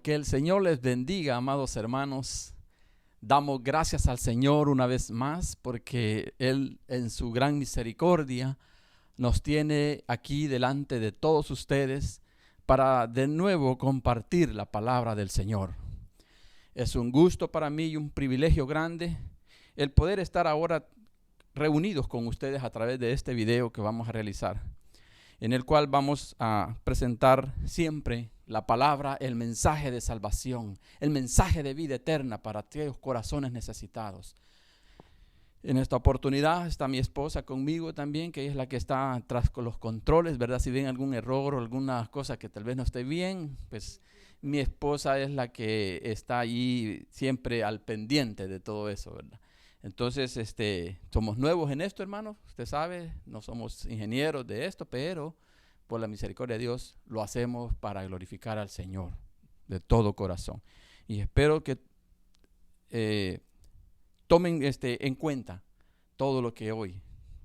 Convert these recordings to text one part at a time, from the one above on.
Que el Señor les bendiga, amados hermanos. Damos gracias al Señor una vez más porque Él en su gran misericordia nos tiene aquí delante de todos ustedes para de nuevo compartir la palabra del Señor. Es un gusto para mí y un privilegio grande el poder estar ahora reunidos con ustedes a través de este video que vamos a realizar, en el cual vamos a presentar siempre la palabra, el mensaje de salvación, el mensaje de vida eterna para aquellos corazones necesitados. En esta oportunidad está mi esposa conmigo también, que es la que está tras con los controles, ¿verdad? Si ven algún error o alguna cosa que tal vez no esté bien, pues mi esposa es la que está allí siempre al pendiente de todo eso, ¿verdad? Entonces, somos nuevos en esto, hermanos. Usted sabe, no somos ingenieros de esto, pero por la misericordia de Dios lo hacemos para glorificar al Señor de todo corazón. Y espero que tomen en cuenta todo lo que hoy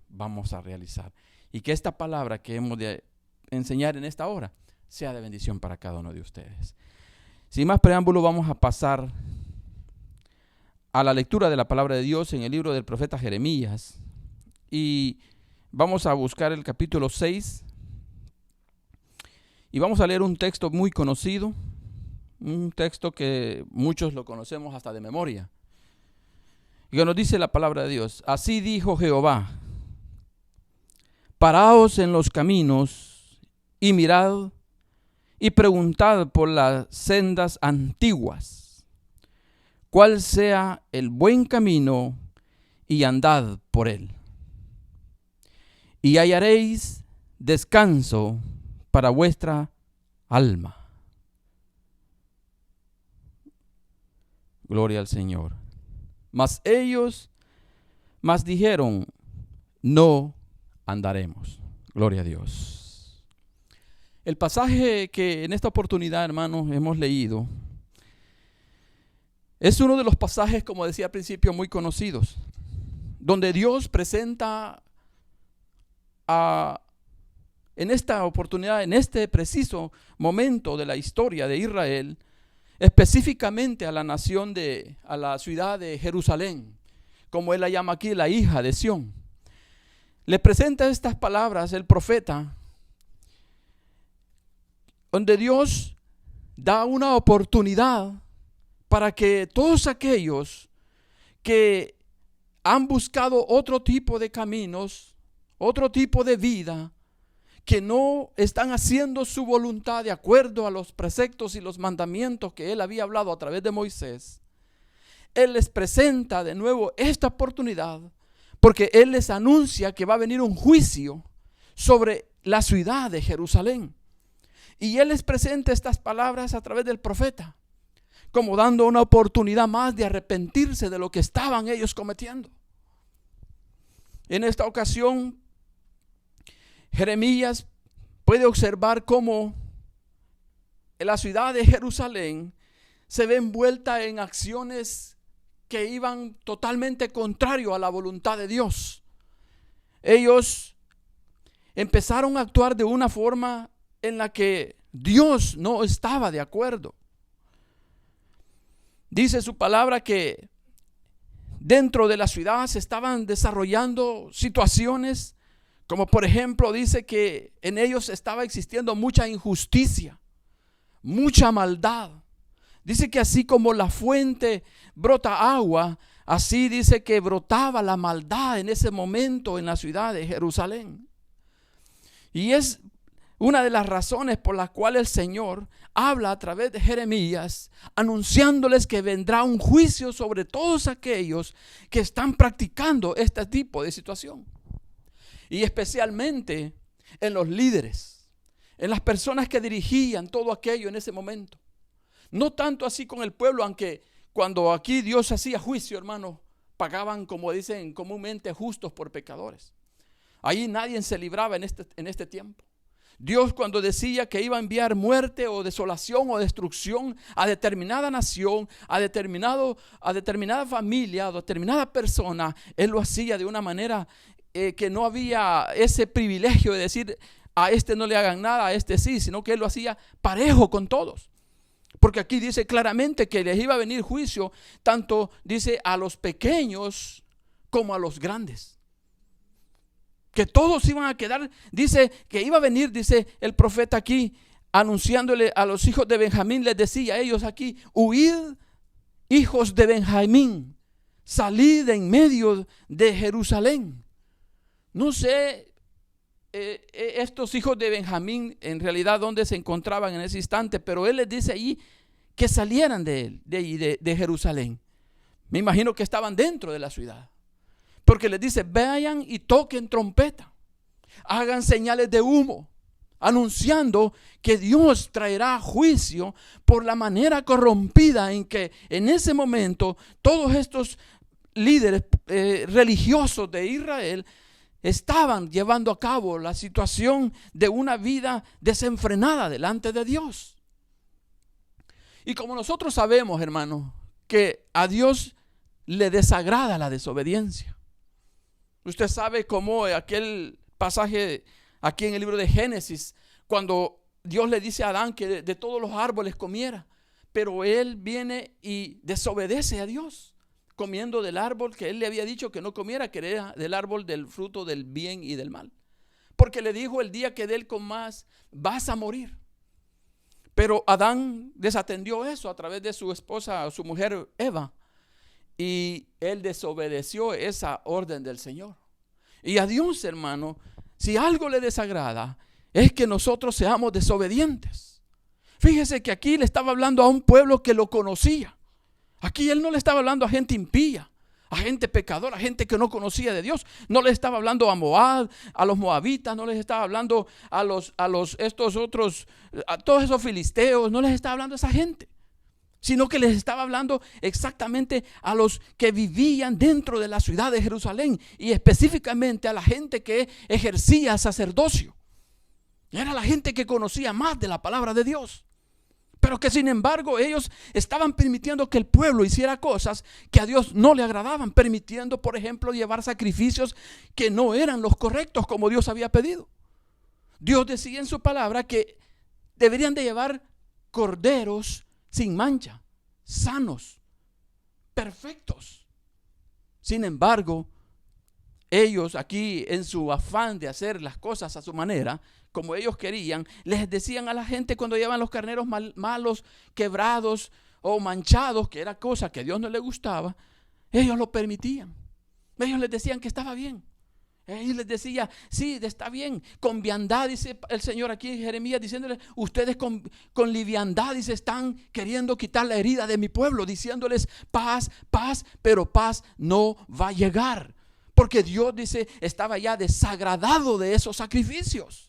vamos a realizar. Y que esta palabra que hemos de enseñar en esta hora sea de bendición para cada uno de ustedes. Sin más preámbulo, vamos a pasar a la lectura de la palabra de Dios en el libro del profeta Jeremías. Y vamos a buscar el capítulo 6. Y vamos a leer un texto muy conocido, un texto que muchos lo conocemos hasta de memoria. Y que nos dice la palabra de Dios: así dijo Jehová, paraos en los caminos y mirad y preguntad por las sendas antiguas, cuál sea el buen camino, y andad por él. Y hallaréis descanso para vuestra alma. Gloria al Señor. Mas ellos dijeron, no andaremos. Gloria a Dios. El pasaje que en esta oportunidad, hermanos, hemos leído es uno de los pasajes, como decía al principio, muy conocidos, donde Dios presenta en esta oportunidad, en este preciso momento de la historia de Israel, específicamente a la nación a la ciudad de Jerusalén, como él la llama aquí, la hija de Sión. Le presenta estas palabras el profeta, donde Dios da una oportunidad para que todos aquellos que han buscado otro tipo de caminos, otro tipo de vida, que no están haciendo su voluntad de acuerdo a los preceptos y los mandamientos que él había hablado a través de Moisés, él les presenta de nuevo esta oportunidad, porque él les anuncia que va a venir un juicio sobre la ciudad de Jerusalén. Y él les presenta estas palabras a través del profeta, como dando una oportunidad más de arrepentirse de lo que estaban ellos cometiendo. En esta ocasión, Jeremías puede observar cómo la ciudad de Jerusalén se ve envuelta en acciones que iban totalmente contrario a la voluntad de Dios. Ellos empezaron a actuar de una forma en la que Dios no estaba de acuerdo. Dice su palabra que dentro de la ciudad se estaban desarrollando situaciones, como por ejemplo dice que en ellos estaba existiendo mucha injusticia, mucha maldad. Dice que así como la fuente brota agua, así dice que brotaba la maldad en ese momento en la ciudad de Jerusalén. Y es una de las razones por las cuales el Señor habla a través de Jeremías, anunciándoles que vendrá un juicio sobre todos aquellos que están practicando este tipo de situación. Y especialmente en los líderes, en las personas que dirigían todo aquello en ese momento. No tanto así con el pueblo, aunque cuando aquí Dios hacía juicio, hermanos, pagaban, como dicen comúnmente, justos por pecadores. Ahí nadie se libraba en este tiempo. Dios, cuando decía que iba a enviar muerte o desolación o destrucción a determinada nación, a determinada familia, a determinada persona, Él lo hacía de una manera que no había ese privilegio de decir a este no le hagan nada, a este sí, sino que Él lo hacía parejo con todos. Porque aquí dice claramente que les iba a venir juicio, tanto dice a los pequeños como a los grandes. Que todos iban a quedar, dice que iba a venir, dice el profeta aquí, anunciándole a los hijos de Benjamín, les decía a ellos aquí: huid, hijos de Benjamín, salid en medio de Jerusalén. No sé estos hijos de Benjamín en realidad dónde se encontraban en ese instante, pero él les dice allí que salieran de Jerusalén. Me imagino que estaban dentro de la ciudad, porque les dice: vayan y toquen trompeta, hagan señales de humo, anunciando que Dios traerá juicio por la manera corrompida en que en ese momento todos estos líderes religiosos de Israel estaban llevando a cabo la situación de una vida desenfrenada delante de Dios. Y como nosotros sabemos, hermanos, que a Dios le desagrada la desobediencia. Usted sabe cómo aquel pasaje aquí en el libro de Génesis, cuando Dios le dice a Adán que de todos los árboles comiera, pero él viene y desobedece a Dios, comiendo del árbol que él le había dicho que no comiera, que era del árbol del fruto del bien y del mal. Porque le dijo: el día que de él comas vas a morir. Pero Adán desatendió eso a través de su esposa, su mujer Eva, y él desobedeció esa orden del Señor. Y a Dios, hermano, si algo le desagrada, es que nosotros seamos desobedientes. Fíjese que aquí le estaba hablando a un pueblo que lo conocía. Aquí él no le estaba hablando a gente impía, a gente pecadora, a gente que no conocía de Dios. No le estaba hablando a Moab, a los moabitas, no les estaba hablando a estos otros, a todos esos filisteos, no les estaba hablando a esa gente, sino que les estaba hablando exactamente a los que vivían dentro de la ciudad de Jerusalén, y específicamente a la gente que ejercía sacerdocio. Era la gente que conocía más de la palabra de Dios, pero que sin embargo ellos estaban permitiendo que el pueblo hiciera cosas que a Dios no le agradaban, permitiendo, por ejemplo, llevar sacrificios que no eran los correctos como Dios había pedido. Dios decía en su palabra que deberían de llevar corderos sin mancha, sanos, perfectos. Sin embargo, ellos aquí, en su afán de hacer las cosas a su manera, como ellos querían, les decían a la gente cuando llevaban los carneros malos, quebrados o manchados, que era cosa que a Dios no le gustaba, ellos lo permitían. Ellos les decían que estaba bien. Él les decía: sí, está bien, con viandad, dice el Señor aquí en Jeremías, diciéndoles: ustedes con liviandad, dice, están queriendo quitar la herida de mi pueblo, diciéndoles paz, paz, pero paz no va a llegar, porque Dios, dice, estaba ya desagradado de esos sacrificios.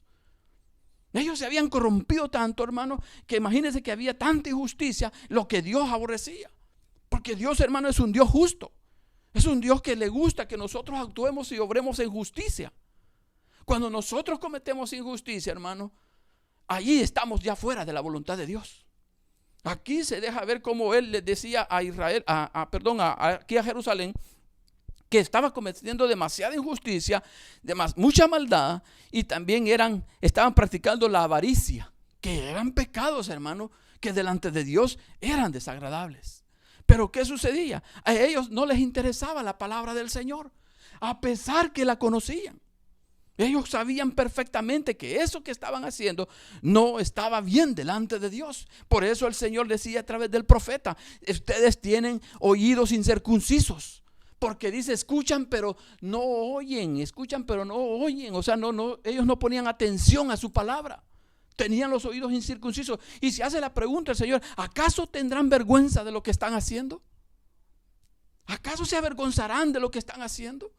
Ellos se habían corrompido tanto, hermano, que imagínense que había tanta injusticia, lo que Dios aborrecía. Porque Dios, hermano, es un Dios justo. Es un Dios que le gusta que nosotros actuemos y obremos en justicia. Cuando nosotros cometemos injusticia, hermano, allí estamos ya fuera de la voluntad de Dios. Aquí se deja ver cómo él les decía a Israel, aquí a Jerusalén, que estaba cometiendo demasiada injusticia, mucha maldad, y también estaban practicando la avaricia, que eran pecados, hermano, que delante de Dios eran desagradables. Pero ¿qué sucedía? A ellos no les interesaba la palabra del Señor, a pesar que la conocían. Ellos sabían perfectamente que eso que estaban haciendo no estaba bien delante de Dios. Por eso el Señor decía a través del profeta: ustedes tienen oídos incircuncisos. Porque dice: escuchan pero no oyen, escuchan pero no oyen. O sea, ellos no ponían atención a su palabra. Tenían los oídos incircuncisos. Y se hace la pregunta el Señor: ¿acaso tendrán vergüenza de lo que están haciendo? ¿Acaso se avergonzarán de lo que están haciendo?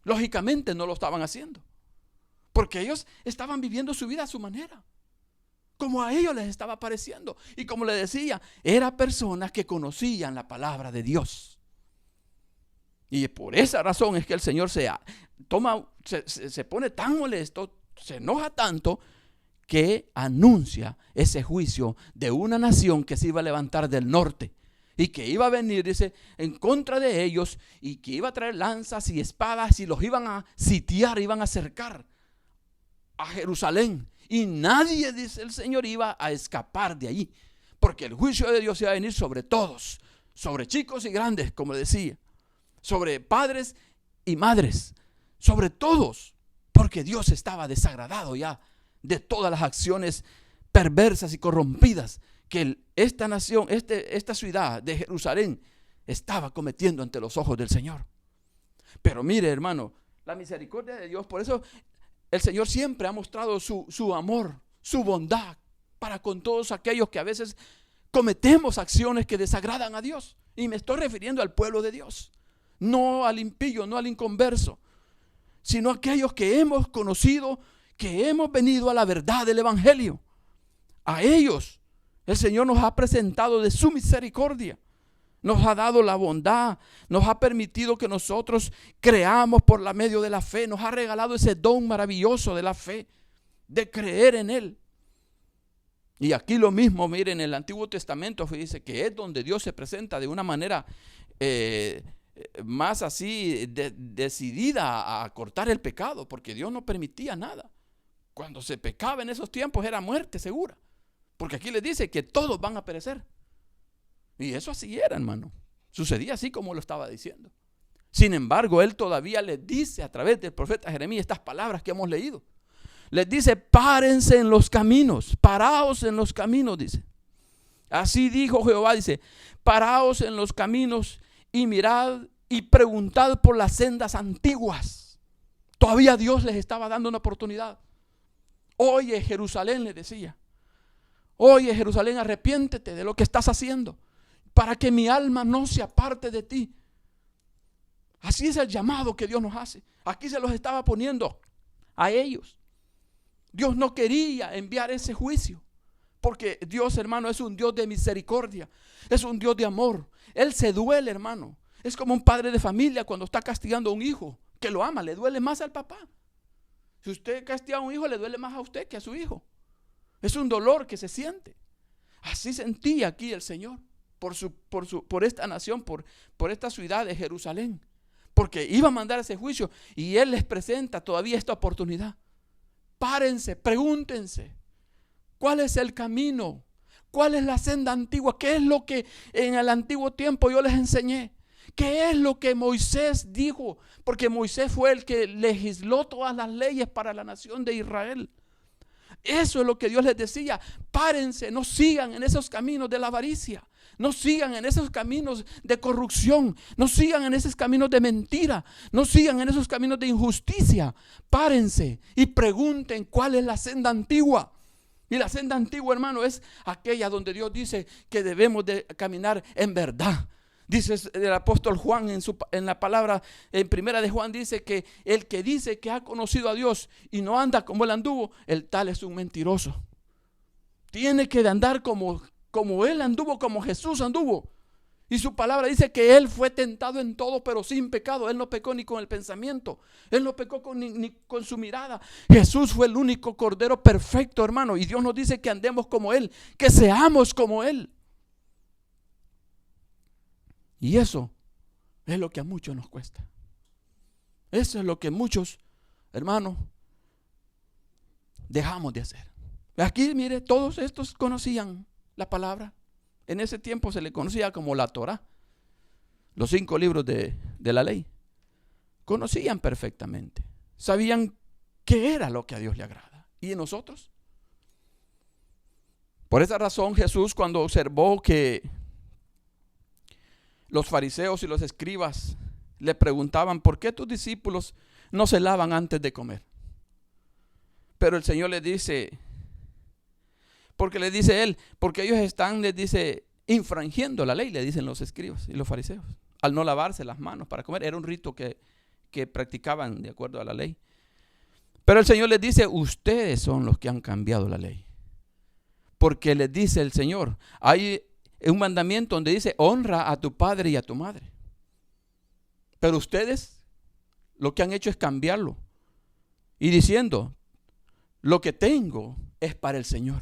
Lógicamente no lo estaban haciendo, porque ellos estaban viviendo su vida a su manera, como a ellos les estaba pareciendo. Y como les decía, eran personas que conocían la palabra de Dios. Y por esa razón es que el Señor se pone tan molesto, se enoja tanto, que anuncia ese juicio de una nación que se iba a levantar del norte y que iba a venir, dice, en contra de ellos, y que iba a traer lanzas y espadas y los iban a sitiar, iban a cercar a Jerusalén. Y nadie, dice el Señor, iba a escapar de allí, Porque el juicio de Dios se va a venir sobre todos, sobre chicos y grandes, como decía, sobre padres y madres, sobre todos, porque Dios estaba desagradado ya de todas las acciones perversas y corrompidas que esta nación, esta ciudad de Jerusalén estaba cometiendo ante los ojos del Señor. Pero mire, hermano, la misericordia de Dios, por eso el Señor siempre ha mostrado su amor, su bondad para con todos aquellos que a veces cometemos acciones que desagradan a Dios. Y me estoy refiriendo al pueblo de Dios, no al impío, no al inconverso, sino a aquellos que hemos conocido, que hemos venido a la verdad del Evangelio. A ellos el Señor nos ha presentado de su misericordia, nos ha dado la bondad, nos ha permitido que nosotros creamos por la medio de la fe, nos ha regalado ese don maravilloso de la fe, de creer en Él. Y aquí lo mismo, miren, en el Antiguo Testamento dice que es donde Dios se presenta de una manera más así decidida a cortar el pecado, porque Dios no permitía nada. Cuando se pecaba en esos tiempos era muerte segura, porque aquí les dice que todos van a perecer. Y eso así era, hermano. Sucedía así como lo estaba diciendo. Sin embargo, Él todavía les dice a través del profeta Jeremías estas palabras que hemos leído. Les dice: párense en los caminos, paraos en los caminos, dice. Así dijo Jehová, dice: paraos en los caminos y mirad y preguntad por las sendas antiguas. Todavía Dios les estaba dando una oportunidad. Oye, Jerusalén, le decía. Oye, Jerusalén, arrepiéntete de lo que estás haciendo, para que mi alma no se aparte de ti. Así es el llamado que Dios nos hace. Aquí se los estaba poniendo a ellos. Dios no quería enviar ese juicio, porque Dios, hermano, es un Dios de misericordia, es un Dios de amor. Él se duele, hermano. Es como un padre de familia cuando está castigando a un hijo que lo ama, le duele más al papá. Si usted castiga a un hijo, le duele más a usted que a su hijo. Es un dolor que se siente. Así sentía aquí el Señor por esta nación, por esta ciudad de Jerusalén, porque iba a mandar ese juicio, y Él les presenta todavía esta oportunidad. Párense, pregúntense, ¿cuál es el camino? ¿Cuál es la senda antigua? ¿Qué es lo que en el antiguo tiempo yo les enseñé? ¿Qué es lo que Moisés dijo? Porque Moisés fue el que legisló todas las leyes para la nación de Israel. Eso es lo que Dios les decía. Párense, no sigan en esos caminos de la avaricia, no sigan en esos caminos de corrupción, no sigan en esos caminos de mentira, no sigan en esos caminos de injusticia. Párense y pregunten cuál es la senda antigua. Y la senda antigua, hermano, es aquella donde Dios dice que debemos de caminar en verdad. Dice el apóstol Juan en la palabra, en primera de Juan, dice que el que dice que ha conocido a Dios y no anda como Él anduvo, el tal es un mentiroso. Tiene que andar como Él anduvo, como Jesús anduvo. Y su palabra dice que Él fue tentado en todo, pero sin pecado. Él no pecó ni con el pensamiento, Él no pecó ni con su mirada. Jesús fue el único cordero perfecto, hermano. Y Dios nos dice que andemos como Él, que seamos como Él. Y eso es lo que a muchos nos cuesta. Eso es lo que muchos, hermanos, dejamos de hacer. Aquí, mire, todos estos conocían la palabra. En ese tiempo se le conocía como la Torá, los 5 libros de la ley. Conocían perfectamente. Sabían qué era lo que a Dios le agrada. ¿Y nosotros? Por esa razón Jesús, cuando observó que los fariseos y los escribas le preguntaban: ¿por qué tus discípulos no se lavan antes de comer? Pero el Señor les dice, porque le dice Él, porque ellos están, les dice, infringiendo la ley, le dicen los escribas y los fariseos, al no lavarse las manos para comer. Era un rito que practicaban de acuerdo a la ley. Pero el Señor les dice: ustedes son los que han cambiado la ley. Porque les dice el Señor, hay un mandamiento donde dice: honra a tu padre y a tu madre. Pero ustedes lo que han hecho es cambiarlo y diciendo: lo que tengo es para el Señor.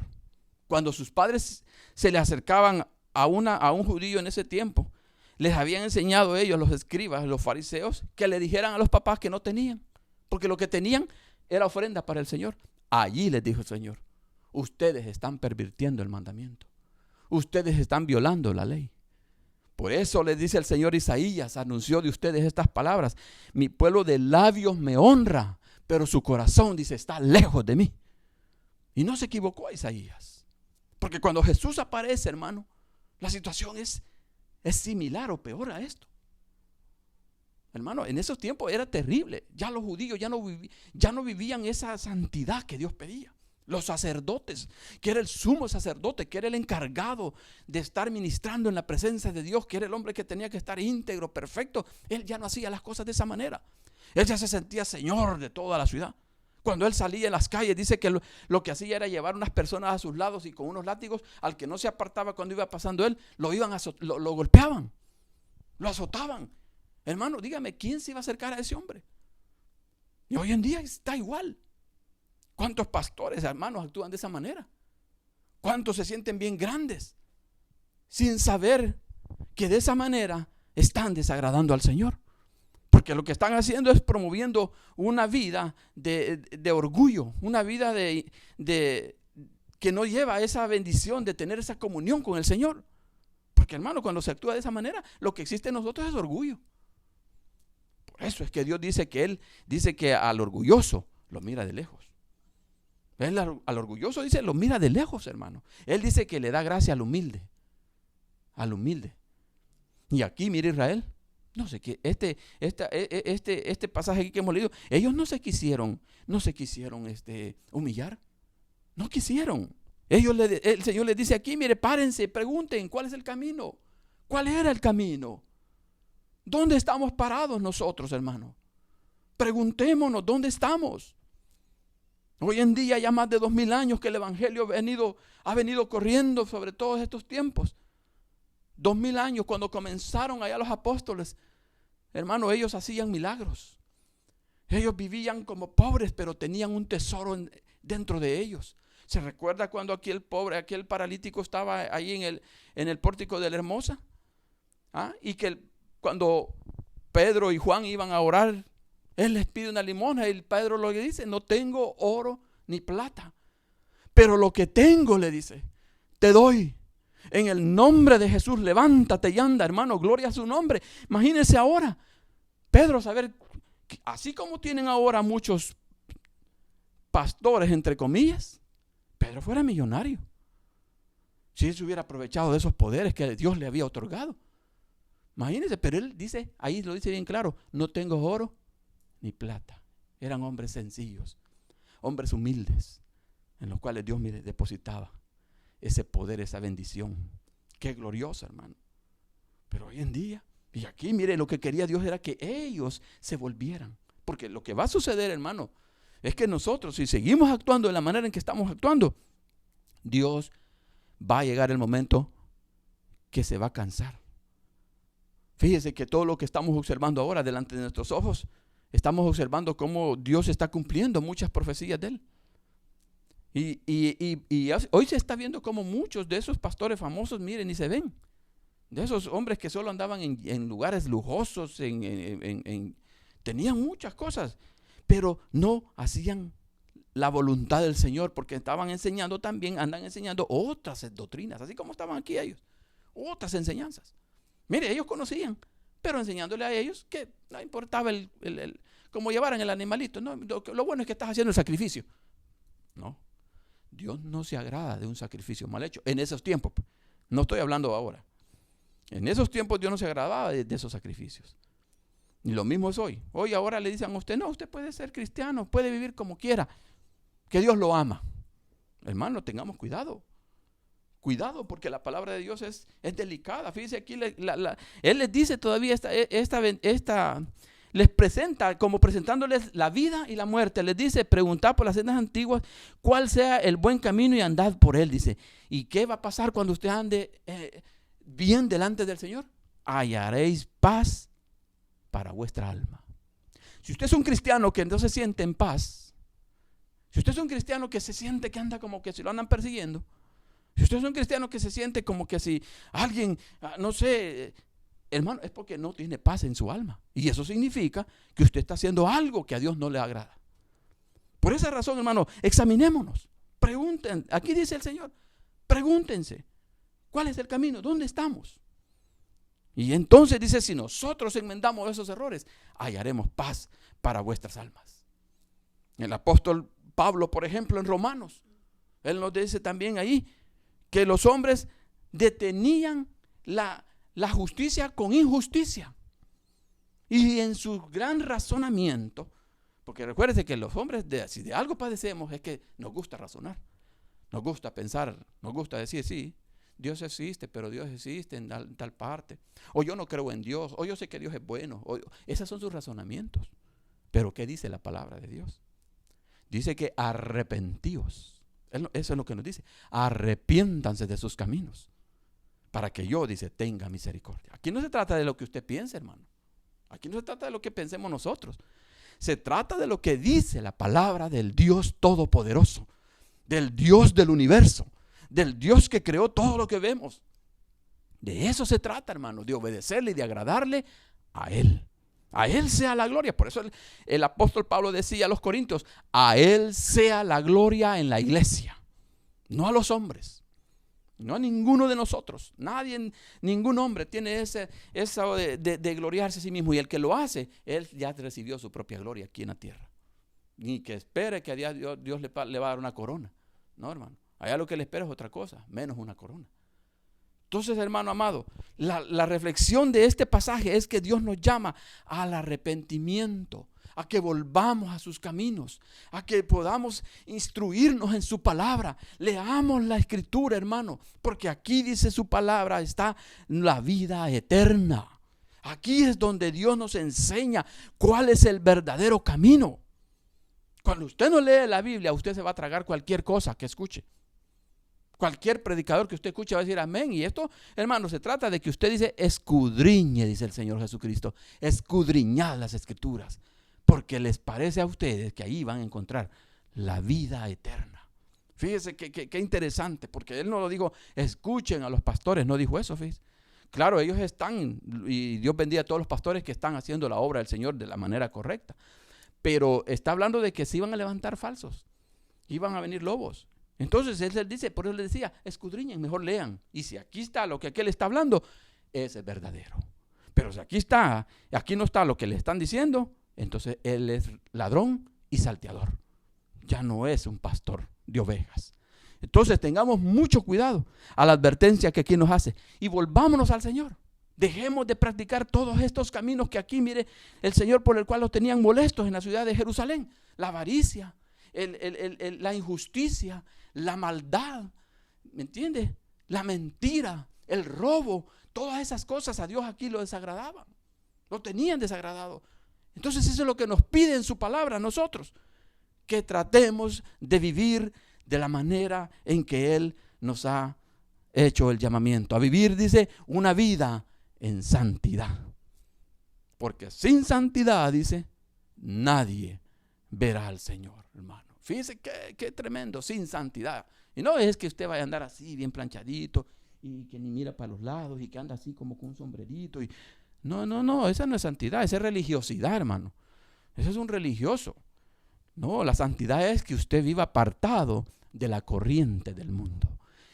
Cuando sus padres se le acercaban a un judío en ese tiempo, les habían enseñado ellos, los escribas, los fariseos, que le dijeran a los papás que no tenían, porque lo que tenían era ofrenda para el Señor. Allí les dijo el Señor: ustedes están pervirtiendo el mandamiento. ustedes están violando la ley. Por eso les dice el Señor Isaías, anunció de ustedes estas palabras: mi pueblo de labios me honra, pero su corazón, dice, está lejos de mí. Y no se equivocó Isaías, porque cuando Jesús aparece, hermano, la situación es similar o peor a esto. Hermano, en esos tiempos era terrible. Ya los judíos ya no vivían esa santidad que Dios pedía. Los sacerdotes, que era el sumo sacerdote, que era el encargado de estar ministrando en la presencia de Dios, que era el hombre que tenía que estar íntegro, perfecto, él ya no hacía las cosas de esa manera. Él ya se sentía señor de toda la ciudad. Cuando él salía en las calles, dice que lo que hacía era llevar unas personas a sus lados y con unos látigos, al que no se apartaba cuando iba pasando él, lo golpeaban, lo azotaban. Hermano, dígame, ¿quién se iba a acercar a ese hombre? Y hoy en día está igual. ¿Cuántos pastores, hermanos, actúan de esa manera? ¿Cuántos se sienten bien grandes sin saber que de esa manera están desagradando al Señor? Porque lo que están haciendo es promoviendo una vida de orgullo, una vida que no lleva esa bendición de tener esa comunión con el Señor. Porque, hermano, cuando se actúa de esa manera, lo que existe en nosotros es orgullo. Por eso es que Dios dice que Él dice que al orgulloso lo mira de lejos. Él al orgulloso dice, lo mira de lejos, hermano. Él dice que le da gracia al humilde. Al humilde. Y aquí, mire Israel, no sé qué, este pasaje aquí que hemos leído, ellos no se quisieron humillar. No quisieron. El Señor les dice aquí, mire, párense, pregunten, ¿cuál es el camino? ¿Cuál era el camino? ¿Dónde estamos parados nosotros, hermano? Preguntémonos, ¿dónde estamos? Hoy en día ya más de 2000 años que el Evangelio ha venido corriendo sobre todos estos tiempos. 2000 años cuando comenzaron allá los apóstoles, hermano, ellos hacían milagros. Ellos vivían como pobres, pero tenían un tesoro dentro de ellos. ¿Se recuerda cuando aquel paralítico estaba ahí en el pórtico de la Hermosa? Y que cuando Pedro y Juan iban a orar, él les pide una limosna y Pedro lo que dice, no tengo oro ni plata, pero lo que tengo, le dice, te doy. En el nombre de Jesús, levántate y anda, hermano, gloria a su nombre. Imagínense ahora, Pedro, saber, así como tienen ahora muchos pastores, entre comillas, Pedro fuera millonario. Si él se hubiera aprovechado de esos poderes que Dios le había otorgado. Imagínense, pero él dice, ahí lo dice bien claro, no tengo oro ni plata. Eran hombres sencillos, hombres humildes, en los cuales Dios depositaba ese poder, esa bendición. Qué gloriosa, hermano. Pero hoy en día, y aquí mire, lo que quería Dios era que ellos se volvieran. Porque lo que va a suceder, hermano, es que nosotros, si seguimos actuando de la manera en que estamos actuando, Dios va a llegar el momento que se va a cansar. Fíjese que todo lo que estamos observando ahora delante de nuestros ojos, estamos observando cómo Dios está cumpliendo muchas profecías de Él. Y hoy se está viendo como muchos de esos pastores famosos, miren, y se ven. De esos hombres que solo andaban en lugares lujosos, tenían muchas cosas, pero no hacían la voluntad del Señor, porque estaban enseñando también, andan enseñando otras doctrinas, así como estaban aquí ellos, otras enseñanzas. Mire, ellos conocían, pero enseñándole a ellos que no importaba cómo llevaran el animalito. No, lo bueno es que estás haciendo el sacrificio. No, Dios no se agrada de un sacrificio mal hecho. En esos tiempos, no estoy hablando ahora. En esos tiempos Dios no se agradaba de esos sacrificios. Y lo mismo es hoy. Hoy ahora le dicen a usted, no, usted puede ser cristiano, puede vivir como quiera, que Dios lo ama. Hermano, tengamos cuidado. Cuidado, porque la palabra de Dios es delicada. Fíjese aquí, Él les dice todavía les presenta como presentándoles la vida y la muerte. Les dice, preguntad por las sendas antiguas cuál sea el buen camino y andad por él. Dice, ¿y qué va a pasar cuando usted ande bien delante del Señor? Hallaréis paz para vuestra alma. Si usted es un cristiano que no se siente en paz, si usted es un cristiano que se siente que anda como que si lo andan persiguiendo, si usted es un cristiano que se siente como que si alguien, no sé, hermano, es porque no tiene paz en su alma. Y eso significa que usted está haciendo algo que a Dios no le agrada. Por esa razón, hermano, examinémonos. Pregunten, aquí dice el Señor, pregúntense, ¿Cuál es el camino? ¿Dónde estamos? Y entonces dice, si nosotros enmendamos esos errores, hallaremos paz para vuestras almas. El apóstol Pablo, por ejemplo, en Romanos, él nos dice también ahí que los hombres detenían la justicia con injusticia. Y en su gran razonamiento, porque recuérdense que los hombres, si de algo padecemos, es que nos gusta razonar, nos gusta pensar, nos gusta decir, sí, Dios existe, pero Dios existe en tal parte. O yo no creo en Dios, o yo sé que Dios es bueno. Esos son sus razonamientos. Pero ¿qué dice la palabra de Dios? Dice que arrepentíos. Eso es lo que nos dice. Arrepiéntanse de sus caminos, para que yo, dice, tenga misericordia. Aquí no se trata de lo que usted piense, hermano. Aquí no se trata de lo que pensemos nosotros. Se trata de lo que dice la palabra del Dios Todopoderoso, del Dios del universo, del Dios que creó todo lo que vemos. De eso se trata, hermano, de obedecerle y de agradarle a Él. A Él sea la gloria. Por eso el apóstol Pablo decía a los corintios, a Él sea la gloria en la iglesia, no a los hombres, no a ninguno de nosotros. Nadie, ningún hombre tiene eso de gloriarse a sí mismo. Y el que lo hace, él ya recibió su propia gloria aquí en la tierra. Ni que espere que a Dios le va a dar una corona. No, hermano. Allá lo que le espera es otra cosa, menos una corona. Entonces, hermano amado, la reflexión de este pasaje es que Dios nos llama al arrepentimiento, a que volvamos a sus caminos, a que podamos instruirnos en su palabra. Leamos la escritura, hermano, porque aquí dice su palabra, está la vida eterna. Aquí es donde Dios nos enseña cuál es el verdadero camino. Cuando usted no lee la Biblia, usted se va a tragar cualquier cosa que escuche. Cualquier predicador que usted escuche va a decir amén. Y esto, hermano, se trata de que usted dice, escudriñe, dice el Señor Jesucristo, escudriñad las escrituras, porque les parece a ustedes que ahí van a encontrar la vida eterna. Fíjese qué interesante, porque Él no lo dijo, escuchen a los pastores, no dijo eso, fíjese. Claro, ellos están, y Dios bendiga a todos los pastores que están haciendo la obra del Señor de la manera correcta. Pero está hablando de que se iban a levantar falsos, iban a venir lobos. Entonces Él dice, por eso le decía, escudriñen, mejor lean. Y si aquí está lo que aquel está hablando, ese es verdadero. Pero si aquí no está lo que le están diciendo, entonces él es ladrón y salteador. Ya no es un pastor de ovejas. Entonces tengamos mucho cuidado a la advertencia que aquí nos hace y volvámonos al Señor. Dejemos de practicar todos estos caminos que aquí, mire, el Señor por el cual los tenían molestos en la ciudad de Jerusalén. La avaricia, la injusticia, la maldad, ¿me entiende? La mentira, el robo, todas esas cosas a Dios aquí lo desagradaban. Lo tenían desagradado. Entonces eso es lo que nos pide en su palabra a nosotros, que tratemos de vivir de la manera en que Él nos ha hecho el llamamiento. A vivir, dice, una vida en santidad. Porque sin santidad, dice, nadie verá al Señor, hermano. Fíjese qué tremendo, sin santidad. Y no es que usted vaya a andar así, bien planchadito, y que ni mira para los lados, y que anda así como con un sombrerito. No, esa no es santidad, esa es religiosidad, hermano. Ese es un religioso. No, la santidad es que usted viva apartado de la corriente del mundo.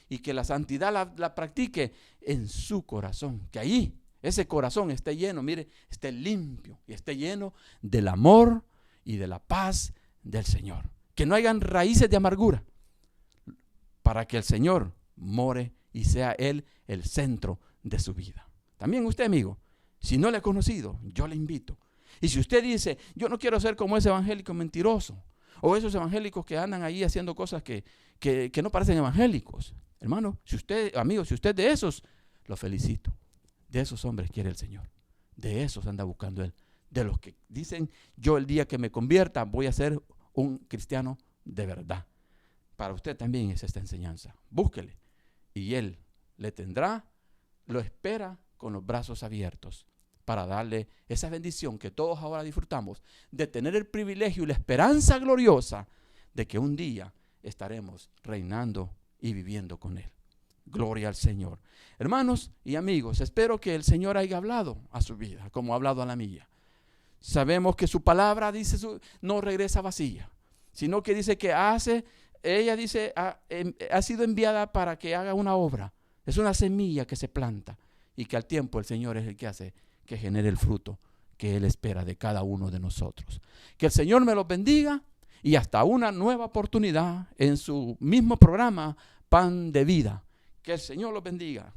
Y que la santidad la practique en su corazón. Que ahí, ese corazón esté lleno, mire, esté limpio y esté lleno del amor y de la paz del Señor. Que no hayan raíces de amargura, para que el Señor more y sea Él el centro de su vida. También usted, amigo, si no le ha conocido, yo le invito. Y si usted dice, yo no quiero ser como ese evangélico mentiroso, o esos evangélicos que andan ahí haciendo cosas que no parecen evangélicos, hermano, si usted, amigo, si usted de esos, lo felicito. De esos hombres quiere el Señor. De esos anda buscando Él. De los que dicen, yo el día que me convierta voy a ser un cristiano de verdad. Para usted también es esta enseñanza. Búsquele y Él le tendrá, lo espera con los brazos abiertos para darle esa bendición que todos ahora disfrutamos, de tener el privilegio y la esperanza gloriosa de que un día estaremos reinando y viviendo con Él. Gloria al Señor. Hermanos y amigos, espero que el Señor haya hablado a su vida como ha hablado a la mía. Sabemos que su palabra, dice, no regresa vacía, sino que dice que ella dice, ha sido enviada para que haga una obra Es una semilla que se planta y que al tiempo el Señor es el que hace que genere el fruto que Él espera de cada uno de nosotros. Que el Señor me los bendiga y hasta una nueva oportunidad en su mismo programa, Pan de Vida. Que el Señor los bendiga.